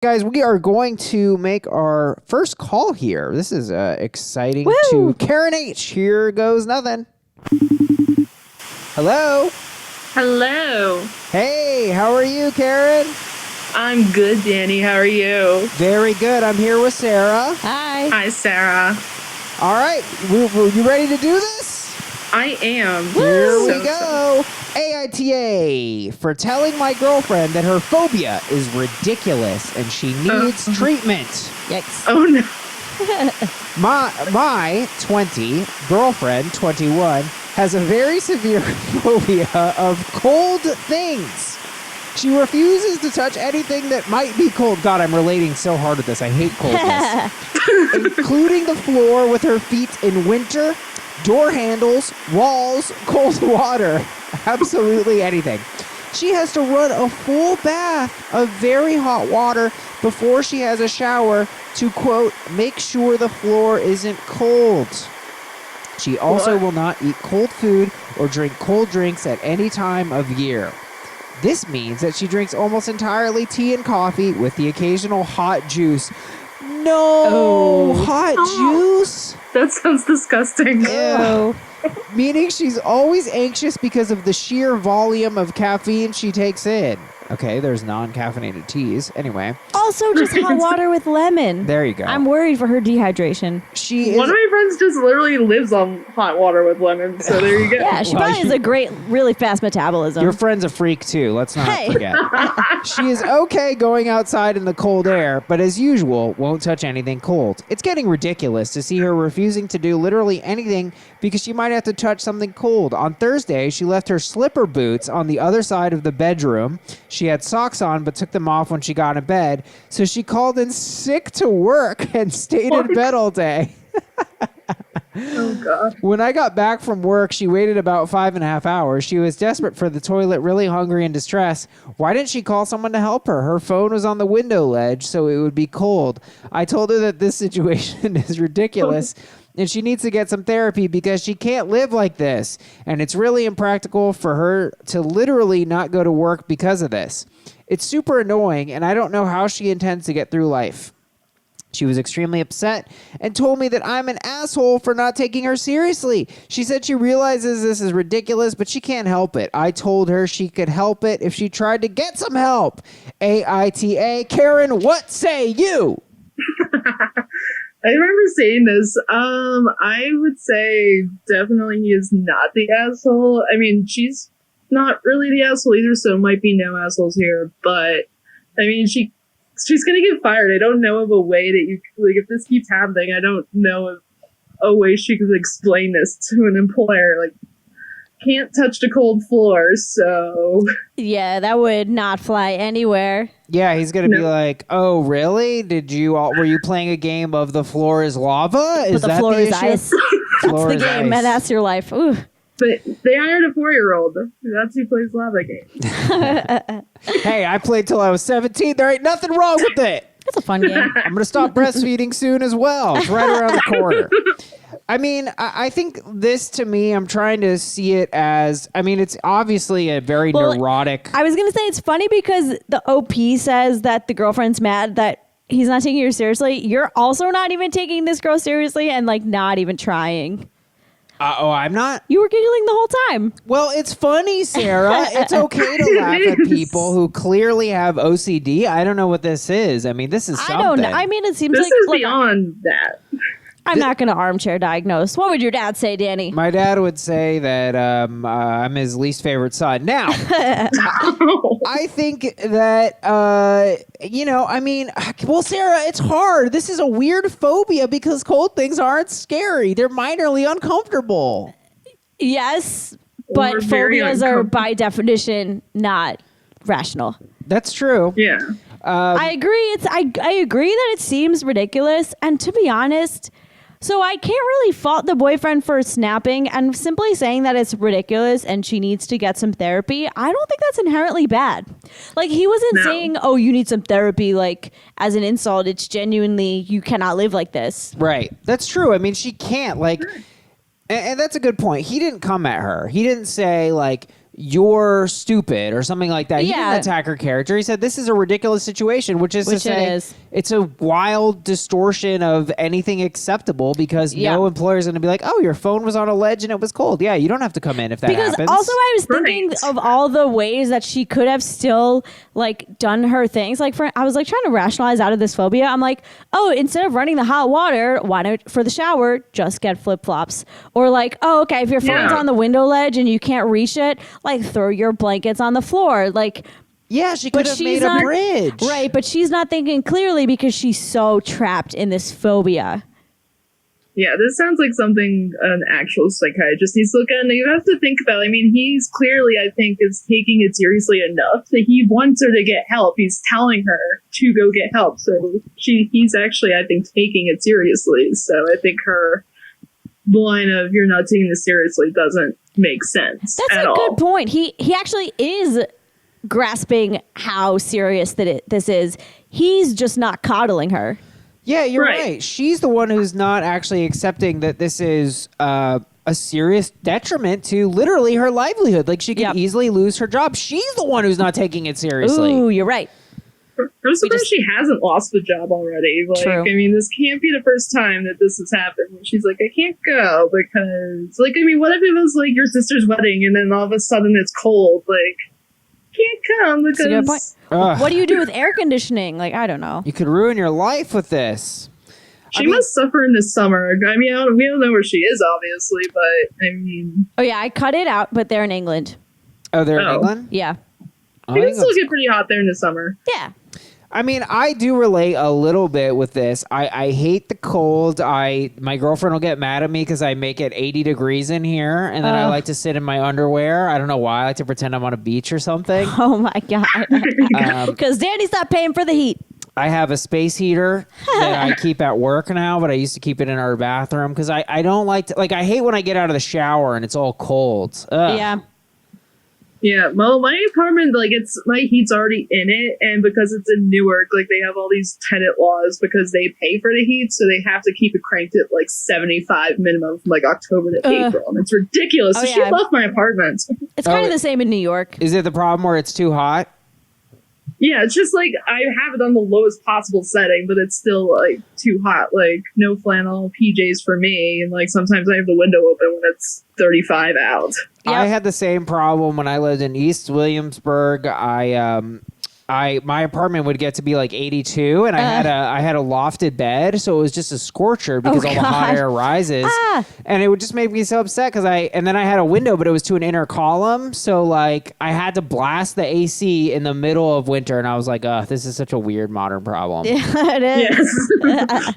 Guys, we are going to make our first call here. This is exciting. Woo! To Karen H. Here goes nothing. Hello. Hello. Hey, how are you, Karen? I'm good, Danny. How are you? Very good. I'm here with Sarah. Hi. Hi, Sarah. All right. You ready to do this? I am. Here So we go. AITA for telling my girlfriend that her phobia is ridiculous and she needs treatment. Yikes. Oh, no. My 20 girlfriend, 21, has a very severe phobia of cold things. She refuses to touch anything that might be cold. God, I'm relating so hard with this. I hate coldness. Including the floor with her feet in winter, door handles, walls, cold water. Absolutely anything. She has to run a full bath of very hot water before she has a shower to, quote, make sure the floor isn't cold. She also will not eat cold food or drink cold drinks at any time of year. This means that she drinks almost entirely tea and coffee with the occasional hot juice. No! Hot juice? That sounds disgusting. Ew. Meaning she's always anxious because of the sheer volume of caffeine she takes in. Okay, there's non-caffeinated teas. Anyway. Also, just hot water with lemon. There you go. I'm worried for her dehydration. She One is... of my friends just literally lives on hot water with lemon, so there you go. Yeah, she Well, probably has a great, really fast metabolism. Your friend's a freak, too. Let's not Hey. forget. She is okay going outside in the cold air, but as usual, won't touch anything cold. It's getting ridiculous to see her refusing to do literally anything because she might have to touch something cold. On Thursday, she left her slipper boots on the other side of the bedroom. She had socks on, but took them off when she got in bed. So she called in sick to work and stayed in bed all day. Oh, God. When I got back from work, she waited about 5.5 hours. She was desperate for the toilet, really hungry and distressed. Why didn't she call someone to help her? Her phone was on the window ledge, so it would be cold. I told her that this situation is ridiculous and she needs to get some therapy because she can't live like this. And it's really impractical for her to literally not go to work because of this. It's super annoying, and I don't know how she intends to get through life. She was extremely upset and told me that I'm an asshole for not taking her seriously. She said she realizes this is ridiculous, but she can't help it. I told her she could help it if she tried to get some help. AITA. Karen, what say you? I remember saying this. I would say definitely he is not the asshole. I mean, she's not really the asshole either, so it might be no assholes here. But, I mean, she's going to get fired. I don't know of a way that you, like, if this keeps happening, I don't know of a way she could explain this to an employer. Like, can't touch the cold floor, so... Yeah, that would not fly anywhere. Yeah, he's going to be like, oh, really? Were you playing a game of the floor is lava? But the floor is ice. That's Floor the is game, ice. and that's your life. Ooh. But they hired a 4-year-old. That's who plays lava games. Hey, I played till I was 17. There ain't nothing wrong with it. That's a fun game. I'm going to stop breastfeeding soon as well. It's right around the corner. I mean, I think this, to me, I'm trying to see it as, I mean, it's obviously a very neurotic. I was going to say it's funny because the OP says that the girlfriend's mad that he's not taking her seriously. You're also not even taking this girl seriously and, like, not even trying. I'm not? You were giggling the whole time. Well, it's funny, Sarah. It's okay to laugh at people who clearly have OCD. I don't know what this is. I mean, this is something. I don't know. I mean, it seems This like... is look, beyond that. I'm not going to armchair diagnose. What would your dad say, Danny? My dad would say that I'm his least favorite son. Now, I think that, I mean, well, Sarah, it's hard. This is a weird phobia because cold things aren't scary. They're minorly uncomfortable. Yes, but Or very phobias are by definition not rational. That's true. Yeah. I agree. I agree that it seems ridiculous. And to be honest... So I can't really fault the boyfriend for snapping and simply saying that it's ridiculous and she needs to get some therapy. I don't think that's inherently bad. Like, he wasn't saying, oh, you need some therapy, like, as an insult. It's genuinely, you cannot live like this. Right. That's true. I mean, she can't, like, and that's a good point. He didn't come at her. He didn't say, like, you're stupid or something like that. He Yeah. didn't attack her character. He said this is a ridiculous situation, which is to Which it say is. it's a wild distortion of anything acceptable because Yeah. no employer is going to be like, oh, your phone was on a ledge and it was cold. Yeah, you don't have to come in if that Because happens. also I was thinking Right. of all the ways that she could have still like done her things. Like I was like trying to rationalize out of this phobia. I'm like, oh, instead of running the hot water, why don't for the shower just get flip flops? Or like, oh, okay, if your phone's Yeah. on the window ledge and you can't reach it, like throw your blankets on the floor. Like, yeah, she but could have she's made not a bridge. right. But she's not thinking clearly because she's so trapped in this phobia. Yeah, this sounds like something an actual psychiatrist needs to look at. And you have to think about, I mean, he's clearly, I think, is taking it seriously enough that he wants her to get help. He's telling her to go get help. So he's actually, I think, taking it seriously. So I think her line of "you're not taking this seriously" doesn't make sense. That's at a all. good point. He actually is grasping how serious this is. He's just not coddling her. Yeah, you're Right. right. She's the one who's not actually accepting that this is a serious detriment to literally her livelihood. Like she could Yep. easily lose her job. She's the one who's not taking it seriously. Ooh, you're right. I'm surprised just- she hasn't lost the job already. Like, True. I mean, this can't be the first time that this has happened. She's like, I can't go because, like, I mean, what if it was like your sister's wedding and then all of a sudden it's cold? Like, can't come That's a good point. because Ugh. What do you do with air conditioning? Like, I don't know. You could ruin your life with this. she I mean- must suffer in the summer. I mean, we don't know where she is, obviously, but I mean, Oh yeah, I cut it out, but they're in England. Oh, they're in Oh. England? Yeah. Oh, it I can think still that's- get pretty hot there in the summer. Yeah. I mean, I do relate a little bit with this. I hate the cold. My girlfriend will get mad at me because I make it 80 degrees in here, and then I Ugh. like to sit in my underwear. I don't know why. I like to pretend I'm on a beach or something. Oh my god. Um, Because Danny's not paying for the heat. I have a space heater that I keep at work now, but I used to keep it in our bathroom because I don't like to, like, I hate when I get out of the shower and it's all cold. Ugh. Yeah. Yeah, well, my apartment, like, my heat's already in it, and because it's in Newark, like, they have all these tenant laws because they pay for the heat, so they have to keep it cranked at, like, 75 minimum from, like, October to April, and it's ridiculous. Oh, So she yeah. left my apartment. It's kind Oh, of the same in New York. Is it the problem where it's too hot? Yeah, it's just, like, I have it on the lowest possible setting, but it's still, like, too hot. Like, no flannel PJs for me, and, like, sometimes I have the window open when it's 35 out. I Yep. had the same problem when I lived in East Williamsburg. My apartment would get to be like 82, and I had a lofted bed, so it was just a scorcher because all the hot God. air rises, Ah. and it would just make me so upset because and then I had a window, but it was to an inner column, so like I had to blast the AC in the middle of winter, and I was like, this is such a weird modern problem. It is. Yes.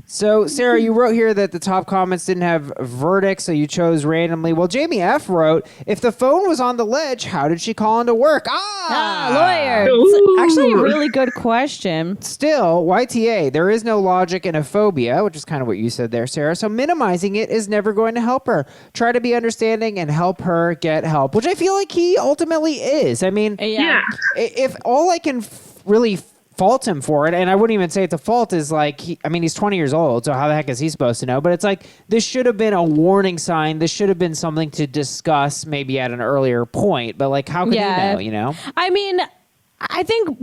So, Sarah, you wrote here that the top comments didn't have verdicts, so you chose randomly. Well, Jamie F. wrote, if the phone was on the ledge, how did she call into work? Lawyer. Ooh. It's actually a really good question. Still, YTA, there is no logic in a phobia, which is kind of what you said there, Sarah. So minimizing it is never going to help her. Try to be understanding and help her get help, which I feel like he ultimately is. I mean, Yeah. if all I can really fault him for it, and I wouldn't even say it's a fault, is like, he's 20 years old, so how the heck is he supposed to know? But it's like, this should have been a warning sign. This should have been something to discuss maybe at an earlier point. But like, how could Yeah. he know, I mean, I think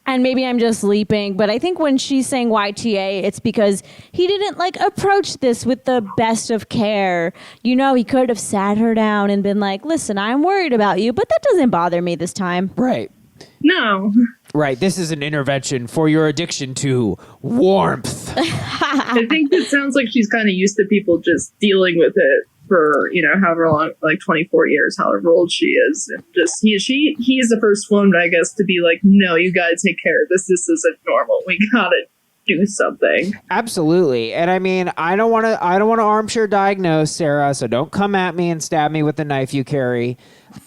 and maybe I'm just leaping, but I think when she's saying YTA, it's because he didn't like approach this with the best of care. You know, he could have sat her down and been like, listen, I'm worried about you, but that doesn't bother me this time. Right. No. Right. This is an intervention for your addiction to warmth. I think it sounds like she's kind of used to people just dealing with it for, however long, like 24 years, however old she is. And just he is the first one, I guess, to be like, no, you gotta take care of this. This isn't normal. We gotta do something. Absolutely. And I mean, I don't want to armchair diagnose Sarah, so don't come at me and stab me with the knife you carry.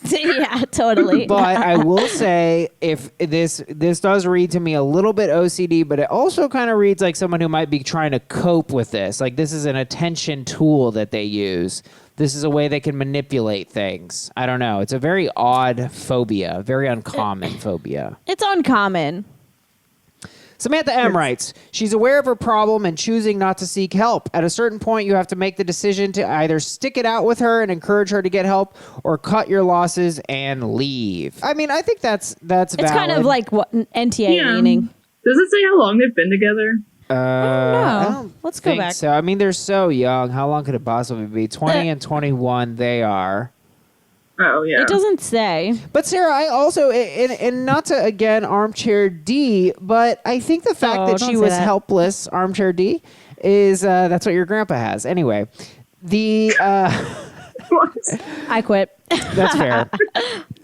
Yeah, totally. But I will say, if this does read to me a little bit OCD, but it also kind of reads like someone who might be trying to cope with this. Like, this is an attention tool that they use. This is a way they can manipulate things. I don't know. It's a very odd phobia, very uncommon phobia. It's uncommon. Samantha M. writes, she's aware of her problem and choosing not to seek help. At a certain point, you have to make the decision to either stick it out with her and encourage her to get help or cut your losses and leave. I mean, I think that's valid. It's kind of like what NTA leaning. Does it say how long they've been together? I don't know. Let's go back. So, I mean, they're so young. How long could it possibly be? 20 and 21, they are. Oh, yeah. It doesn't say. But Sarah, I also, and not to, again, armchair D, but I think the fact that she was helpless, armchair D, is, that's what your grandpa has. Anyway, I quit. That's fair.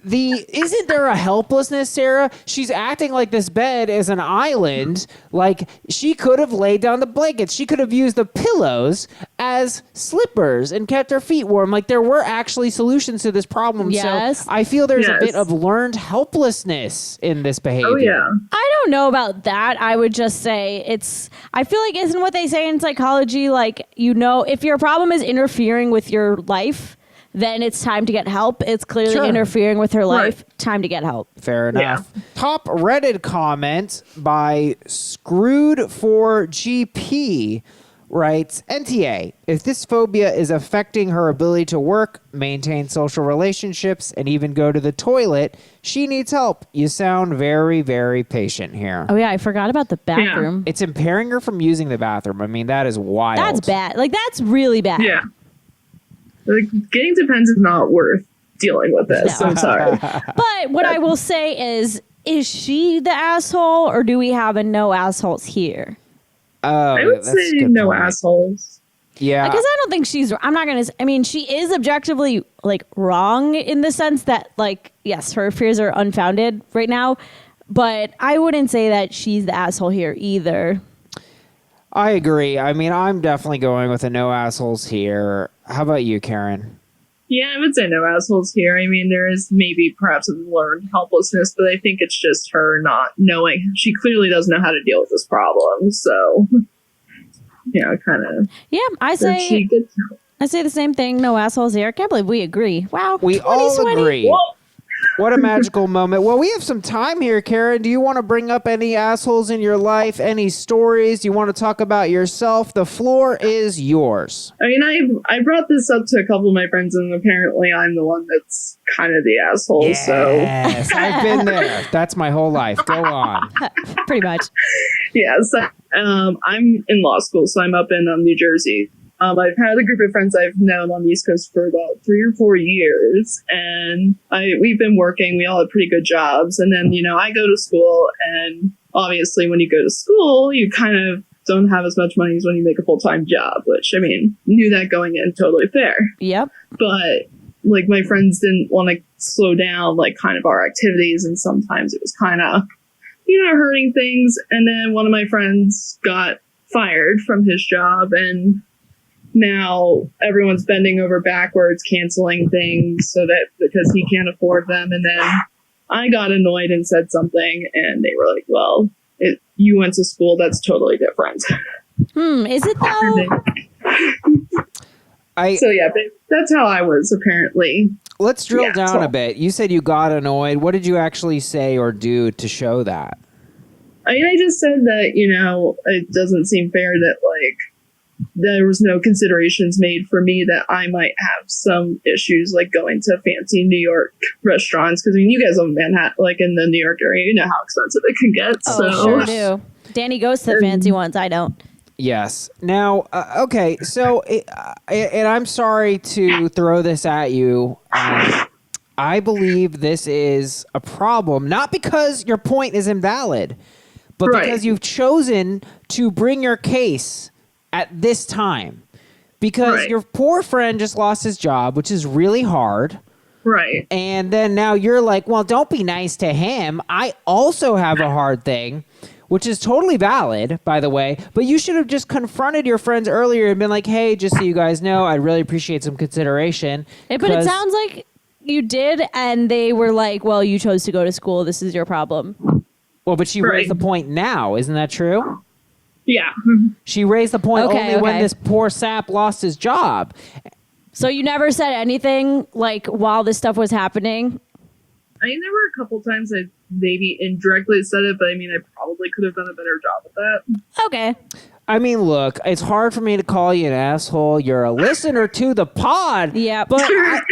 Isn't there a helplessness, Sarah? She's acting like this bed is an island. Like, she could have laid down the blankets. She could have used the pillows as slippers and kept her feet warm. Like, there were actually solutions to this problem. Yes. So I feel there's a bit of learned helplessness in this behavior. Oh, yeah. I don't know about that. I would just say I feel like, isn't what they say in psychology, like, if your problem is interfering with your life, then it's time to get help. It's clearly interfering with her life. Right. Time to get help. Fair enough. Yeah. Top Reddit comment by Screwed4GP writes, NTA, if this phobia is affecting her ability to work, maintain social relationships, and even go to the toilet, she needs help. You sound very, very patient here. Oh, yeah. I forgot about the bathroom. Yeah. It's impairing her from using the bathroom. I mean, that is wild. That's bad. Like, that's really bad. Yeah. Like, getting to Pens is not worth dealing with this. No. I'm sorry. But what I will say is she the asshole, or do we have a no assholes here? I would say no point. Assholes. Yeah. Because I don't think she is objectively, like, wrong in the sense that, like, yes, her fears are unfounded right now, but I wouldn't say that she's the asshole here either. I agree. I mean, I'm definitely going with a no assholes here. How about you, Karen? Yeah, I would say no assholes here. I mean, there is maybe perhaps a learned helplessness, but I think it's just her not knowing. She clearly doesn't know how to deal with this problem. So, kind of. Yeah, I say the same thing. No assholes here. I can't believe we agree. Wow. We all agree. Whoa. What a magical moment. Well, we have some time here, Karen. Do you want to bring up any assholes in your life? Any stories? Do you want to talk about yourself? The floor is yours. I mean, I brought this up to a couple of my friends, and apparently I'm the one that's kind of the asshole. Yes, so I've been there. That's my whole life. Go on. Pretty much. Yeah. So, I'm in law school, so I'm up in New Jersey. I've had a group of friends I've known on the East Coast for about 3 or 4 years, and we've been working. We all have pretty good jobs, and then, I go to school, and obviously when you go to school, you kind of don't have as much money as when you make a full-time job, which, I mean, knew that going in, totally fair. Yep. But, like, my friends didn't want to slow down, like, kind of our activities, and sometimes it was kind of, hurting things, and then one of my friends got fired from his job, and now everyone's bending over backwards, canceling things because he can't afford them. And then I got annoyed and said something, and they were like, well, you went to school. That's totally different. Is it though? So yeah, that's how I was apparently. Let's drill down a bit. You said you got annoyed. What did you actually say or do to show that? I mean, I just said that, it doesn't seem fair that, like, there was no considerations made for me that I might have some issues, like going to fancy New York restaurants. Because, I mean, you guys live in Manhattan, like in the New York area, you know how expensive it can get. Oh, sure do. Danny goes to the fancy ones. I don't. Yes. Now, okay. So, and I'm sorry to throw this at you. I believe this is a problem, not because your point is invalid, but because you've chosen to bring your case at this time, because your poor friend just lost his job, which is really hard. Right. And then now you're like, well, don't be nice to him. I also have a hard thing, which is totally valid, by the way. But you should have just confronted your friends earlier and been like, hey, just so you guys know, I'd really appreciate some consideration. But it sounds like you did, and they were like, well, you chose to go to school. This is your problem. Well, but she raised the point now. Isn't that true? Yeah. She raised the point when this poor sap lost his job. So you never said anything, like, while this stuff was happening? I mean, there were a couple times I maybe indirectly said it, but I mean, I probably could have done a better job at that. Okay. I mean, look, it's hard for me to call you an asshole. You're a listener to the pod. Yeah. But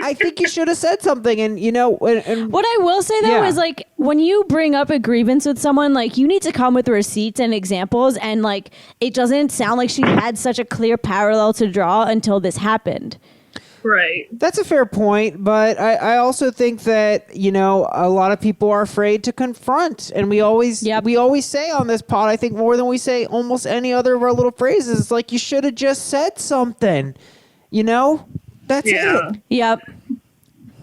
I think you should have said something. And, you know, and What I will say, though, is, like, when you bring up a grievance with someone, like, you need to come with receipts and examples. And, like, it doesn't sound like she had such a clear parallel to draw until this happened. Right. that's a fair point. But I also think that, you know, a lot of people are afraid to confront. And we always say on this pod, I think more than we say almost any other of our little phrases, it's like, you should have just said something. You know? That's it. Yep.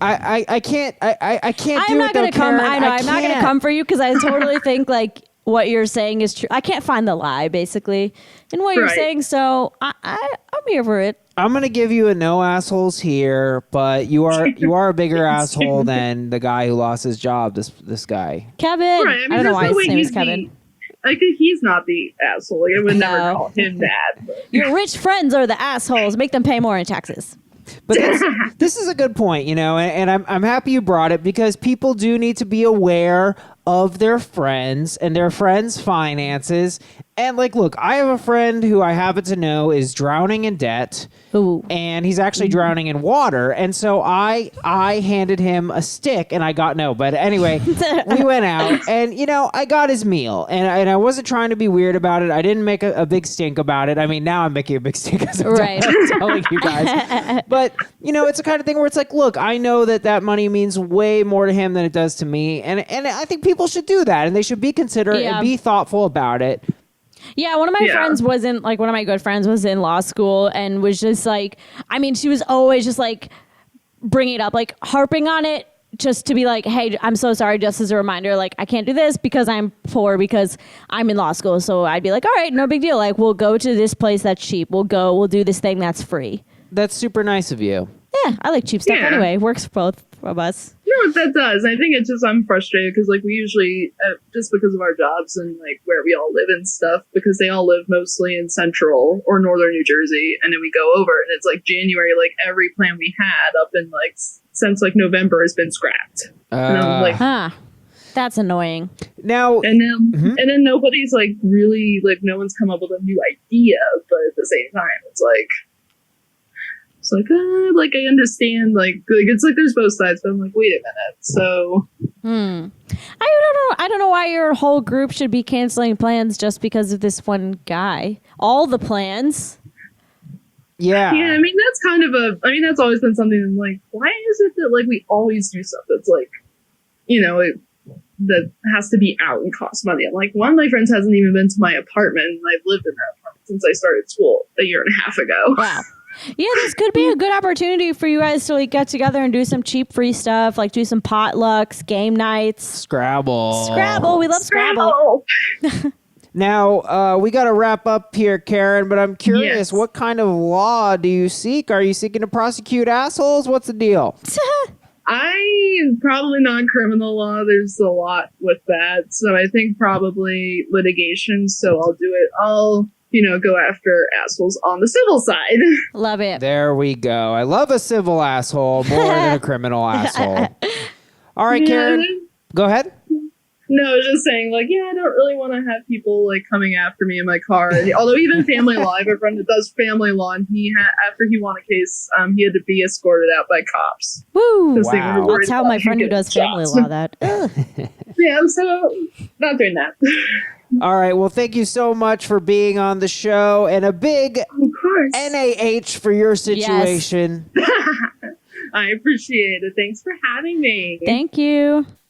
I can't do I'm not it though, going to come. Karen. I know. I'm not going to can't. come for you because I totally think, like, what you're saying is true. I can't find the lie, basically, in what you're Right. saying. So I'm here for it. I'm gonna give you a no assholes here, but you are a bigger asshole than the guy who lost his job. This guy. Kevin. Right. I mean, I don't know there's why no his way name is he's Kevin. like, he's not the asshole. Like, I would never No. call him that. But. Your rich friends are the assholes. Make them pay more in taxes. But this is a good point, you know, and I'm happy you brought it because people do need to be aware of their friends and their friends' finances. And like, look, I have a friend who I happen to know is drowning in debt. Ooh. And he's actually drowning in water. And so I handed him a stick and I got no. But anyway, we went out and, you know, I got his meal. And I wasn't trying to be weird about it. I didn't make a big stink about it. I mean, now I'm making a big stink because I'm Right. telling you guys. But, you know, it's the kind of thing where it's like, look, I know that money means way more to him than it does to me. And I think people should do that. And they should be considerate and be thoughtful about it. Yeah, one of my friends one of my good friends was in law school and was just like, I mean, she was always just like bringing it up, like harping on it just to be like, hey, I'm so sorry, just as a reminder, like I can't do this because I'm poor because I'm in law school. So I'd be like, all right, no big deal. Like we'll go to this place that's cheap. We'll do this thing that's free. That's super nice of you. Yeah, I like cheap stuff anyway. Works for both of us. No, that does. I think it's just I'm frustrated because like we usually just because of our jobs and like where we all live and stuff because they all live mostly in central or northern New Jersey and then we go over and it's like January, like every plan we had up in like since like November has been scrapped. And I'm like, that's annoying. Now and then nobody's like really like no one's come up with a new idea, but at the same time it's like I understand, like it's like there's both sides, but I'm like, wait a minute. So, I don't know why your whole group should be canceling plans just because of this one guy. All the plans. Yeah. Yeah, I mean that's always been something. I'm like, why is it that like we always do stuff that's like, you know, that has to be out and cost money? I'm like, one of my friends hasn't even been to my apartment, and I've lived in that apartment since I started school a year and a half ago. Wow. Yeah, this could be a good opportunity for you guys to like get together and do some cheap free stuff, like do some potlucks, game nights. Scrabble. We love Scrabble. Now, we got to wrap up here, Karen, but I'm curious, what kind of law do you seek? Are you seeking to prosecute assholes? What's the deal? Probably non-criminal law. There's a lot with that. So I think probably litigation. So I'll do it. I'll go after assholes on the civil side. Love it. There we go. I love a civil asshole more than a criminal asshole. All right, Karen, go ahead. No, I was just saying, like, I don't really want to have people, like, coming after me in my car. Although even family law, I have a friend that does family law, and after he won a case, he had to be escorted out by cops. Woo! Wow. I'll tell my friend who does family law that. Yeah, so not doing that. All right. Well, thank you so much for being on the show, and a big NAH for your situation. Yes. I appreciate it. Thanks for having me. Thank you.